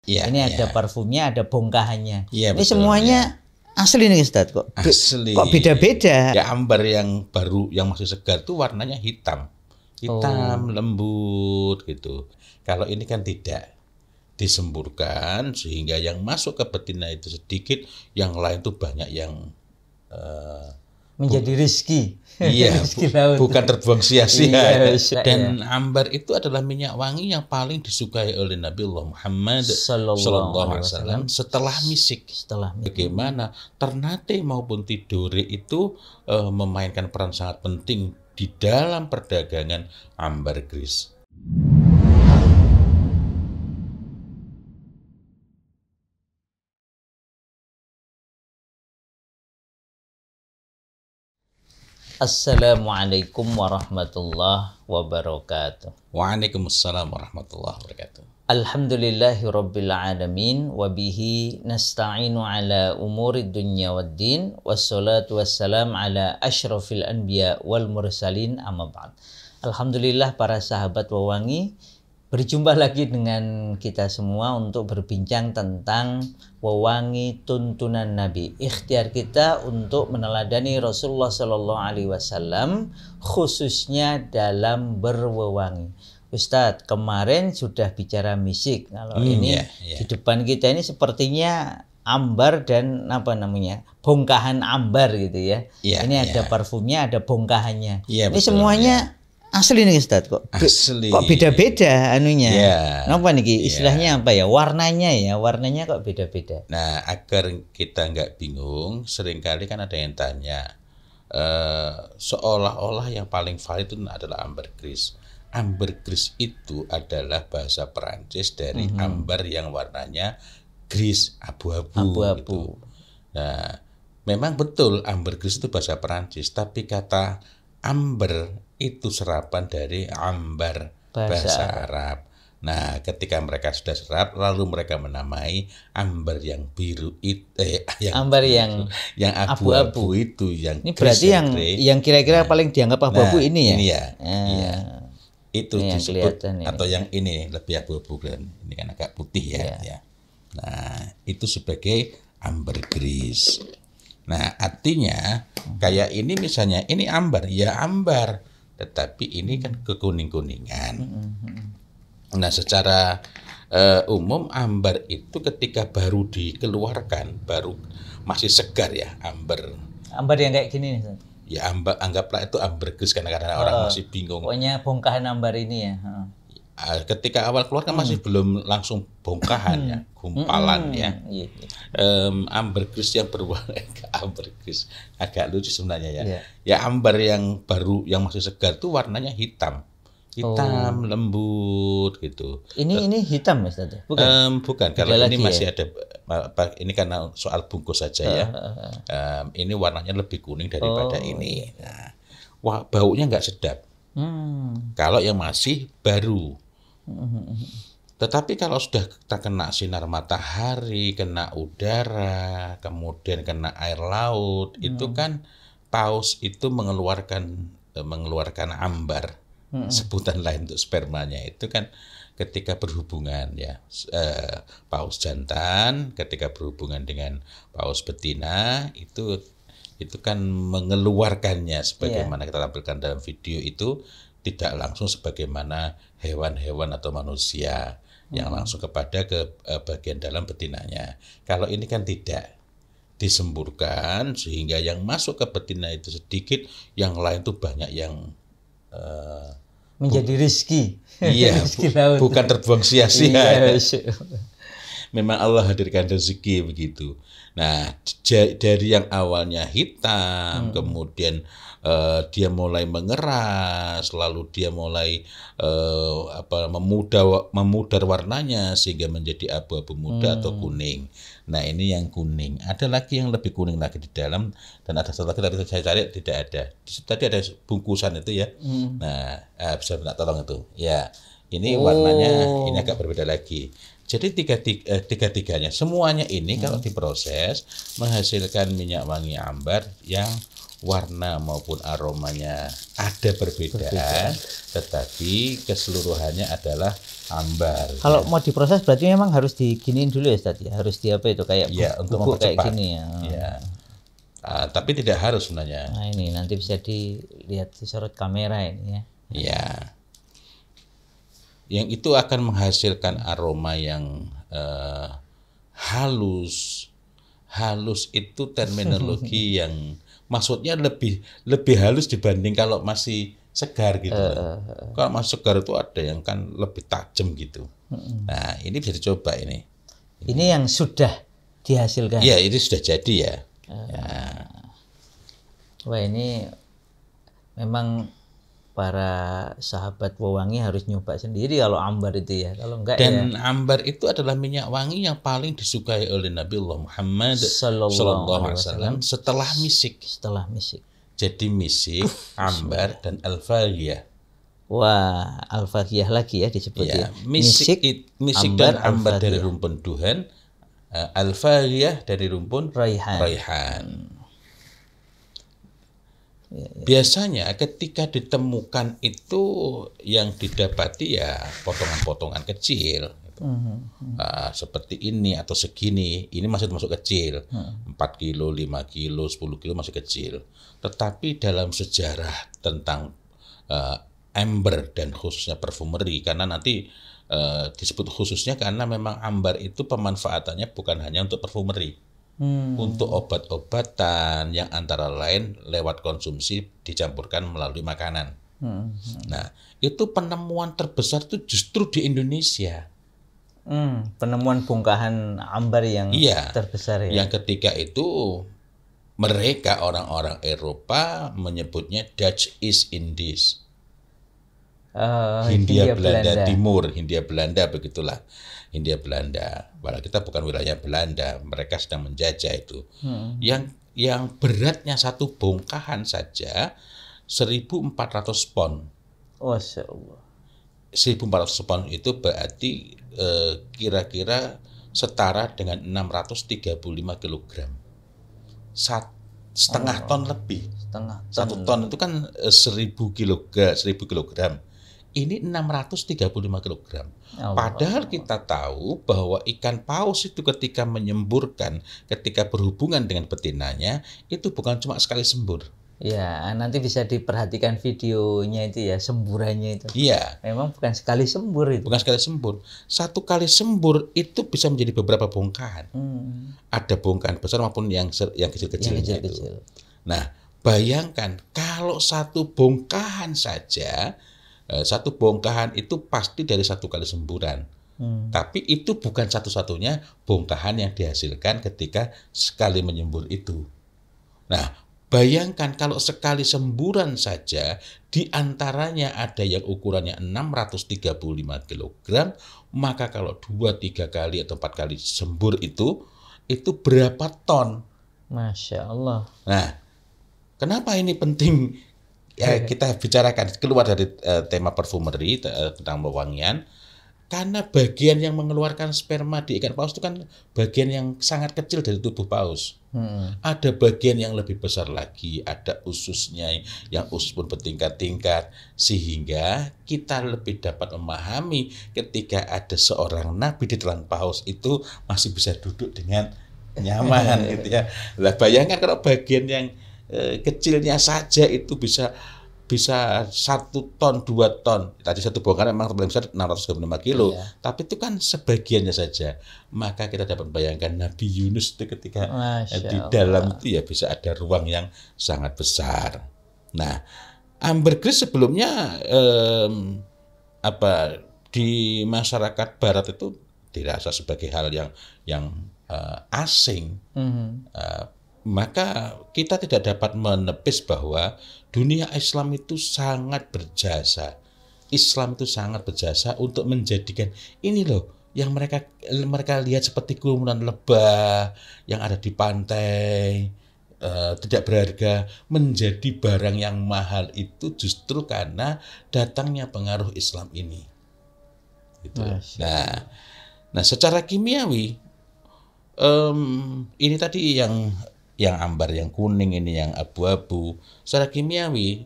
Ya, ini ada ya. parfumnya, ada bongkahannya. Ya, Ini betul, semuanya asli nih Ustadz kok. Asli. Kok beda-beda? Ya, ambar yang baru, yang masih segar tuh warnanya hitam, lembut gitu. Kalau ini kan tidak, disemburkan sehingga yang masuk ke betina itu sedikit, yang lain tuh banyak yang menjadi rizki. Iya, Rizki laut. bukan terbuang sia-sia. Iya, Dan ambar itu adalah minyak wangi yang paling disukai oleh Nabi Allah Muhammad Sallallahu Alaihi Wasallam setelah misik. Bagaimana Ternate maupun Tidore itu memainkan peran sangat penting di dalam perdagangan ambergris. Assalamualaikum warahmatullahi wabarakatuh. Waalaikumsalam warahmatullahi wabarakatuh. Alhamdulillahi rabbil alamin wa bihi nasta'inu ala umuri dunya waddin wassalatu wassalam ala asyrafil anbiya wal mursalin amma ba'd. Alhamdulillah para sahabat Wewangi, berjumpa lagi dengan kita semua untuk berbincang tentang Wewangi tuntunan Nabi. Ikhtiar kita untuk meneladani Rasulullah Sallallahu Alaihi Wasallam khususnya dalam berwewangi. Ustadz, kemarin sudah bicara misik. Kalau ini di depan kita ini sepertinya ambar dan bongkahan ambar gitu ya. Ini ada parfumnya, ada bongkahannya. Ini semuanya asli nih Ustadz kok. Asli. Kok beda-beda anunya? Kenapa nih istilahnya apa ya? Warnanya kok beda-beda. Nah, agar kita nggak bingung, seringkali kan ada yang tanya, seolah-olah yang paling valid itu adalah ambergris. Ambergris itu adalah bahasa Perancis dari ambar yang warnanya gris, abu-abu. Gitu. Nah, memang betul ambergris itu bahasa Perancis, tapi kata amber itu serapan dari ambar, bahasa Arab. Nah, ketika mereka sudah serap, lalu mereka menamai ambar yang biru yang abu-abu itu, yang ini berarti yang kira-kira paling dianggap abu-abu ini ya? Ini ya. Itu ini disebut yang atau yang ini lebih abu-abu kan. Ini kan agak putih ya. Nah, itu sebagai ambergris. Nah, artinya kayak ini misalnya ini ambar, ya ambar, tetapi ini kan kekuning-kuningan. Nah, secara umum ambar itu ketika baru dikeluarkan, baru masih segar ya ambar. Ambar yang kayak gini nih. Ya anggaplah itu ambergris karena orang masih bingung. Pokoknya bongkahan ambar ini ya. Ketika awal keluar kan masih belum langsung bongkahan ya, gumpalan ya. Ambergris yang berwarna ambergris agak lucu sebenarnya ya. Ya ambar yang baru yang masih segar tuh warnanya hitam, lembut gitu. Ini hitam ya Ustaz? Bukan. Kalau ini masih ada. Ini karena soal bungkus saja ya. Ini warnanya lebih kuning daripada ini. Nah, baunya nggak sedap. Kalau yang masih baru. Tetapi kalau sudah terkena sinar matahari, kena udara, kemudian kena air laut, itu kan paus itu mengeluarkan ambar. Sebutan lain untuk spermanya itu kan ketika berhubungan ya, paus jantan ketika berhubungan dengan paus betina itu kan mengeluarkannya sebagaimana kita tampilkan dalam video itu, tidak langsung sebagaimana hewan-hewan atau manusia yang langsung kepada bagian dalam betinanya. Kalau ini kan tidak, disemburkan sehingga yang masuk ke betina itu sedikit, yang lain tuh banyak yang menjadi rizki. Iya, rizki laut. Bukan terbuang sia-sia. Memang Allah hadirkan rezeki begitu. Nah, dari yang awalnya hitam, kemudian dia mulai mengeras, lalu dia mulai memudar warnanya sehingga menjadi abu-abu muda atau kuning. Nah, ini yang kuning. Ada lagi yang lebih kuning lagi di dalam, dan ada satu lagi tadi saya cari tidak ada. Tadi ada bungkusan itu ya. Nah, bisa minta tolong itu. Ya, ini warnanya ini agak berbeda lagi. Jadi tiga-tiganya semuanya ini kalau diproses menghasilkan minyak wangi ambar yang warna maupun aromanya ada berbeda, tetapi keseluruhannya adalah ambar. Kalau mau diproses berarti memang harus diginiin dulu ya Ustaz ya. Harus di apa itu kayak untuk bubuk kayak mempercepat. gini ya. Ya. Tapi tidak harus sebenarnya. Nah ini nanti bisa dilihat disorot kamera ini ya. Ya. Yang itu akan menghasilkan aroma yang halus. Halus itu terminologi yang maksudnya lebih halus dibanding kalau masih segar gitu. Kalau masih segar itu ada yang kan lebih tajam gitu. Nah, ini bisa dicoba ini. Ini yang sudah dihasilkan. Iya, ini sudah jadi ya. Wah, ini memang para sahabat wewangi harus nyoba sendiri kalau ambar itu ya. Kalau enggak dan ambar itu adalah minyak wangi yang paling disukai oleh Nabi Allah Muhammad sallallahu alaihi wasallam setelah misik. Setelah misik. Jadi misik, ambar dan al-faghiyah. Wah, al-faghiyah lagi ya disebut ya. Misik dan ambar dari rumpun duhan, al-faghiyah dari rumpun raihan. Biasanya ketika ditemukan itu yang didapati ya potongan-potongan kecil seperti ini atau segini, ini masih termasuk kecil, 4 kilo, 5 kilo, 10 kilo masih kecil. Tetapi dalam sejarah tentang amber dan khususnya perfumeri, karena nanti disebut khususnya karena memang ambar itu pemanfaatannya bukan hanya untuk perfumeri. Untuk obat-obatan yang antara lain lewat konsumsi dicampurkan melalui makanan. Nah, itu penemuan terbesar itu justru di Indonesia. Penemuan bongkahan ambar yang terbesar ya. Yang ketika itu mereka orang-orang Eropa menyebutnya Dutch East Indies. Hindia Belanda Timur, Hindia Belanda begitulah. Hindia Belanda. Padahal kita bukan wilayah Belanda, mereka sedang menjajah itu. Yang beratnya satu bongkahan saja 1.400 pon. Masya Allah. 1.400 pon itu berarti kira-kira setara dengan 635 kg. Setengah ton lebih. Satu ton itu kan 1.000 kilogram. Ini 635 kg. Padahal kita tahu bahwa ikan paus itu ketika menyemburkan, ketika berhubungan dengan betinanya, itu bukan cuma sekali sembur. Ya, nanti bisa diperhatikan videonya itu ya, semburannya itu. Iya. Memang bukan sekali sembur itu. Bukan sekali sembur. Satu kali sembur itu bisa menjadi beberapa bongkahan. Ada bongkahan besar maupun yang kecil-kecilnya itu. Nah, bayangkan kalau satu bongkahan saja, satu bongkahan itu pasti dari satu kali semburan. Tapi itu bukan satu-satunya bongkahan yang dihasilkan ketika sekali menyembur itu. Nah, bayangkan kalau sekali semburan saja, di antaranya ada yang ukurannya 635 kg, maka kalau 2-3 kali atau 4 kali sembur itu berapa ton? Masya Allah. Nah, kenapa ini penting? Ya, kita bicarakan keluar dari tema perfumeri tentang wewangian, karena bagian yang mengeluarkan sperma di ikan paus itu kan bagian yang sangat kecil dari tubuh paus. Ada bagian yang lebih besar lagi, ada ususnya yang usus pun bertingkat-tingkat, sehingga kita lebih dapat memahami ketika ada seorang nabi di telan paus itu masih bisa duduk dengan nyaman gitu ya. Lah bayangkan kalau bagian yang kecilnya saja itu bisa 1 ton, 2 ton. Tadi satu bongkahan memang paling besar 635 kilo. Tapi itu kan sebagiannya saja. Maka kita dapat bayangkan Nabi Yunus itu ketika di dalam itu ya bisa ada ruang yang sangat besar. Nah, ambergris sebelumnya di masyarakat barat itu dirasa sebagai hal yang asing. Maka kita tidak dapat menepis bahwa dunia Islam itu sangat berjasa. Islam itu sangat berjasa untuk menjadikan ini loh yang mereka lihat seperti kerumunan lebah yang ada di pantai, tidak berharga, menjadi barang yang mahal itu justru karena datangnya pengaruh Islam ini. Gitu. Nah, secara kimiawi ini tadi yang ambar, yang kuning, ini yang abu-abu. Secara kimiawi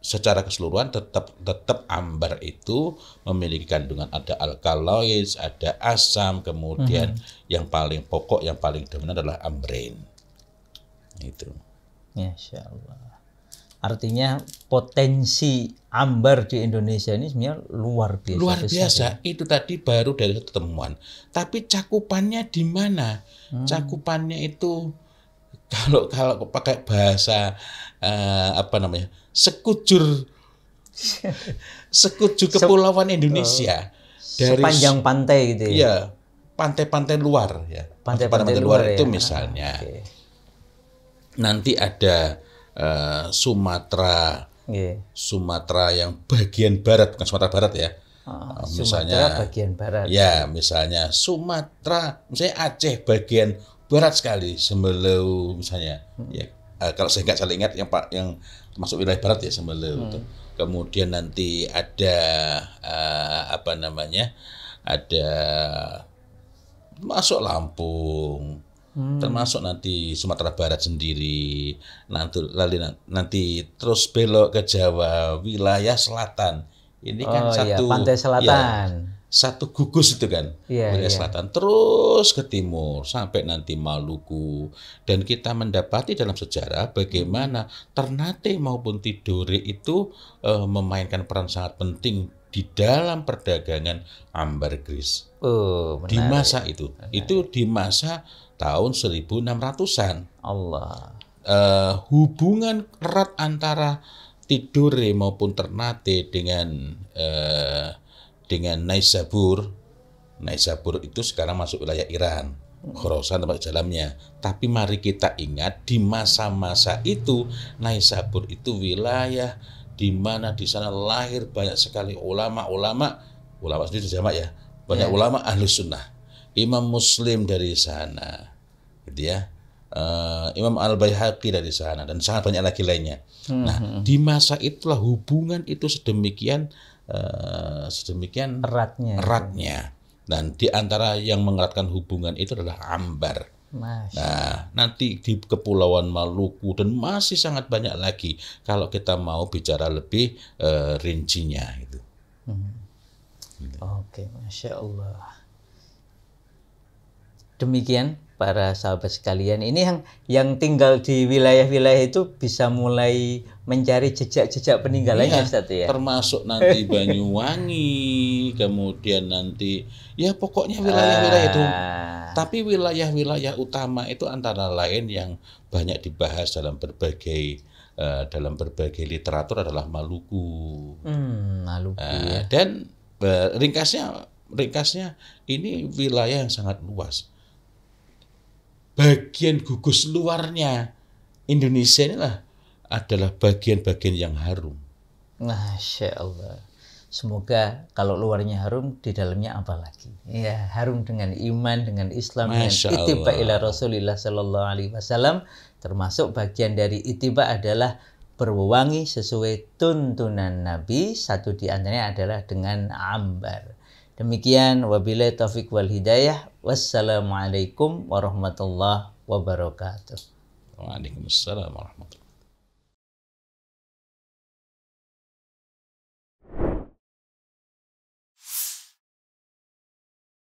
secara keseluruhan tetap ambar itu memiliki kandungan ada alkaloid, ada asam, kemudian yang paling pokok, yang paling dominan adalah ambrein. Itu. Masya Allah. Artinya potensi ambar di Indonesia ini sebenarnya luar biasa. Luar biasa. Itu tadi baru dari satu temuan. Tapi cakupannya di mana? Cakupannya itu kalau pakai bahasa sekujur kepulauan Indonesia dari sepanjang pantai gitu ya. Iya, pantai-pantai luar ya. Pantai-pantai luar itu misalnya. Nanti ada Sumatera. Sumatera yang bagian barat, bukan Sumatera Barat ya. Sumatera Misalnya bagian barat. Ya, misalnya Sumatera, misalnya Aceh bagian barat sekali, Sembeleu misalnya. Ya, kalau saya nggak salah ingat yang masuk wilayah barat ya Sembeleu. Kemudian nanti ada ada masuk Lampung, termasuk nanti Sumatera Barat sendiri. Nanti terus belok ke Jawa, wilayah selatan. Ini kan pantai selatan. Satu gugus itu kan, wilayah selatan terus ke timur sampai nanti Maluku, dan kita mendapati dalam sejarah bagaimana Ternate maupun Tidore itu memainkan peran sangat penting di dalam perdagangan ambergris. Di masa itu di masa tahun 1600-an. Allah. Hubungan erat antara Tidore maupun Ternate dengan Naisabur. Naisabur itu sekarang masuk wilayah Iran, Khorasan tempat dalamnya. Tapi mari kita ingat di masa-masa itu Naisabur itu wilayah di mana di sana lahir banyak sekali ulama sendiri jamak ya, banyak ulama Ahlus Sunnah. Imam Muslim dari sana, gitu ya. Imam Al-Baihaqi dari sana dan sangat banyak lagi lainnya. Nah, di masa itulah hubungan itu sedemikian eratnya. Dan di antara yang mengeratkan hubungan itu adalah ambar. Nah, nanti di Kepulauan Maluku dan masih sangat banyak lagi kalau kita mau bicara lebih rincinya itu. Oke, Masya Allah. Demikian para sahabat sekalian, ini yang tinggal di wilayah-wilayah itu bisa mulai mencari jejak-jejak peninggalannya, Ustaz ya. Termasuk nanti Banyuwangi, kemudian nanti ya pokoknya wilayah-wilayah itu. Tapi wilayah-wilayah utama itu antara lain yang banyak dibahas dalam berbagai literatur adalah Maluku. Maluku ya. Dan ringkasnya ini wilayah yang sangat luas. Bagian gugus luarnya Indonesia inilah adalah bagian-bagian yang harum. Masya Allah. Semoga kalau luarnya harum, di dalamnya apa lagi? Ya, harum dengan iman, dengan Islam, dengan ittiba ila Rasulillah sallallahu alaihi wasallam. Termasuk bagian dari ittiba adalah berwangi sesuai tuntunan Nabi. Satu di antaranya adalah dengan ambar. Demikian, wabillahi taufiq wal hidayah. Wassalamualaikum warahmatullahi wabarakatuh. Waalaikumsalam warahmatullahi wabarakatuh.